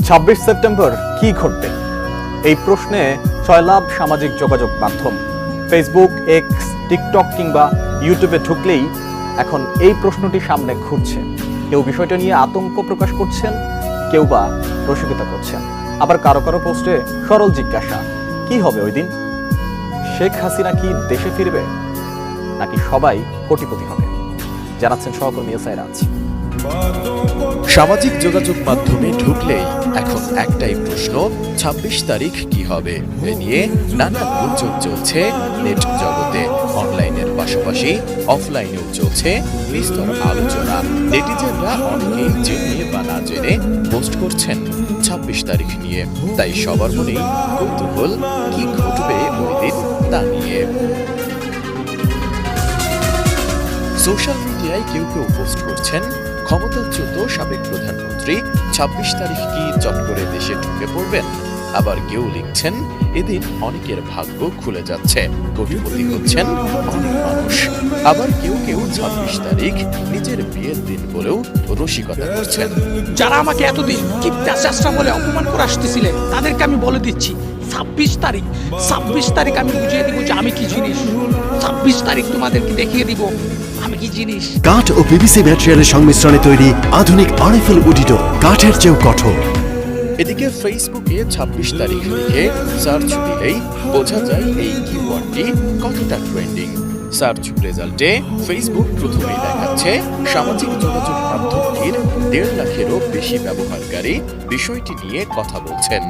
26 September কি ঘটবে? এই প্রশ্নে জয়লাভ সামাজিক যোগাযোগ মাধ্যম ফেসবুক, এক্স, টিকটক কিংবা ইউটিউবে ঢুকলেই এখন এই প্রশ্নটি সামনে ঘুরছে। কেউ বিষয়টা নিয়ে আতঙ্ক প্রকাশ করছেন, কেউ বা রসিকতা করছেন, আবার কারো কারো পোস্টে সরল জিজ্ঞাসা, কি হবে ওই দিন? শেখ হাসিনা কি দেশে ফিরবে, নাকি সবাই কোটিপতি হবে? জানাচ্ছেন সহকর্মী এসআই রাজ। সামাজিক যোগাযোগ মাধ্যমে ঢুকলেই এখন একটাই প্রশ্ন, 26 তারিখ কি হবে? এ নিয়ে নানা গুঞ্জন চলছে নেট জগতে। অনলাইনের পাশাপাশি অফলাইনেও চলছে বিস্তর আলোচনা। নেটিজেনরা অনেকেই জেনে বা না জেনে পোস্ট করছেন 26 তারিখ নিয়ে। তাই সবার মনেই কৌতূহল, কি ঘটবে ওই দিন তা নিয়ে। সোশ্যাল মিডিয়ায় কেউ কেউ পোস্ট করছেন, ক্ষমতাচ্যুত সাবেক প্রধানমন্ত্রী 26 তারিখ কি চট করে দেশে ঢুকে পড়বেন? আবার কেউ লিখছেন, এদিন অনেকের ভাগ্য খুলে যাচ্ছে, কোটিপতি হচ্ছেন অনেক মানুষ। আবার কেউ কেউ 26 তারিখ নিজের বিয়ের দিন বলেও রসিকতা করছেন। যারা আমাকে এতদিন কিপটাচাষা বলে অপমান করে আসতেছিলেন, তাদেরকে আমি বলে দিচ্ছি 26 তারিখ আমি বুঝিয়ে দিব যে আমি কি জিনিস। 26 তারিখ তোমাদেরকে দেখিয়ে দিব আমি কি জিনিস। কাঠ ও পিভিসি ম্যাটেরিয়ালের সংমিশ্রণে তৈরি আধুনিক আরএফএল উডিডো, কাঠের চেয়েও কঠোর। এদিকে ফেসবুকে 26 তারিখ লিখে সার্চ দিলেই বোঝা যায় এই কিওয়ার্ডটি কতটা ট্রেন্ডিং। সার্চ রেজাল্টে ফেসবুক প্রথমেই দেখাচ্ছে সামাজিক যোগাযোগ মাধ্যমটির 1.5 লাখেরও বেশি ব্যবহারকারী বিষয়টি নিয়ে কথা বলছেন।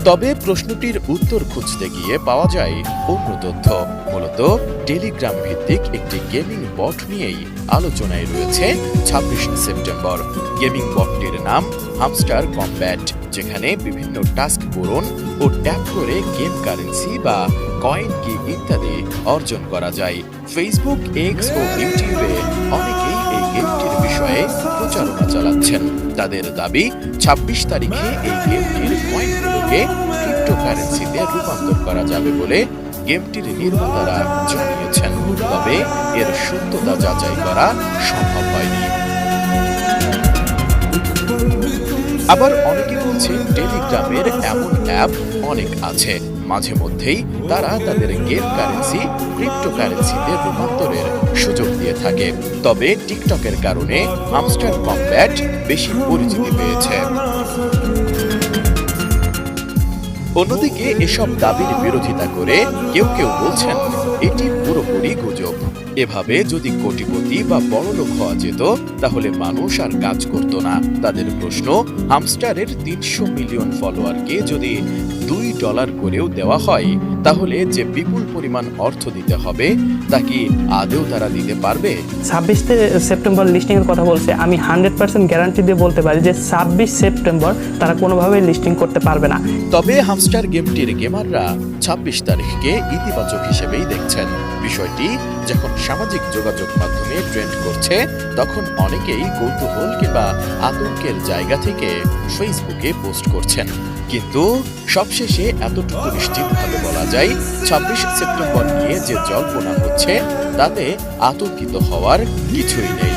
তবে প্রশ্নটির উত্তর খুঁজতে গিয়ে পাওয়া যায় অন্য তথ্য। মূলত টেলিগ্রাম ভিত্তিক একটি গেমিং বট নিয়েই আলোচনায় রয়েছে 26 সেপ্টেম্বর। গেমিং বটটির নাম হামস্টার কমব্যাট, যেখানে বিভিন্ন টাস্ক পূরণ ও ট্যাপ করে গেম কারেন্সি বা কয়েন কি ইত্যাদি অর্জন করা যায়। ফেসবুক, এক্স ও ইউটিউবে অনেকেই এই গেমটির বিষয়ে প্রচারণা চালাচ্ছেন। তাদের দাবি 26 তারিখে এই গেমটির কয়েনগুলোকে ক্রিপ্টোকারেন্সিতে রূপান্তর করা যাবে বলে গেমটির নির্মাতারা জানিয়েছেন। তবে এর সত্যতা যাচাই করা সম্ভব হয়নি। আবার অনেকে বলছেন, টেলিগ্রামের এমন অ্যাপ অনেক আছে, মাঝে মধ্যেই তারা তাদের গেম কারেন্সি ক্রিপ্টোকারেন্সিতে রূপান্তরের সুযোগ দিয়ে থাকে। তবে টিকটকের কারণে হামস্টার কমব্যাট বেশি পরিচিতি পেয়েছে। অন্যদিকে এসব দাবির বিরোধিতা করে কেউ কেউ বলছেন, এটি পুরোপুরি গুজব। এভাবে যদি কোটিপতি বা বড়লোক হওয়া যেত, তাহলে মানুষ আর কাজ করত না। তাদের প্রশ্ন, হামস্টারের 300 মিলিয়ন ফলোয়ারকে যদি $2 করেও দেওয়া হয়, তাহলে যে বিপুল পরিমাণ অর্থ দিতে হবে তা কি আদৌ তারা দিতে পারবে? 26 সেপ্টেম্বর লিস্টিং এর কথা বলছে, আমি 100% গ্যারান্টি দিয়ে বলতে পারি যে 26 সেপ্টেম্বর তারা কোনোভাবেই লিস্টিং করতে পারবে না। তবে হামস্টার গেমটির গেমাররা 26 তারিখকে ইতিবাচক হিসেবেই দেখছেন। বিষয়টি যখন সামাজিক যোগাযোগ মাধ্যমে ট্রেন্ড করছে, তখন অনেকেই কৌতূহল কিংবা আতঙ্কের জায়গা থেকে ফেসবুকে পোস্ট করছেন। কিন্তু সবশেষে এতটুকু নিশ্চিতভাবে বলা যায়, 26 সেপ্টেম্বর নিয়ে যে জল্পনা হচ্ছে তাতে আতঙ্কিত হওয়ার কিছুই নেই।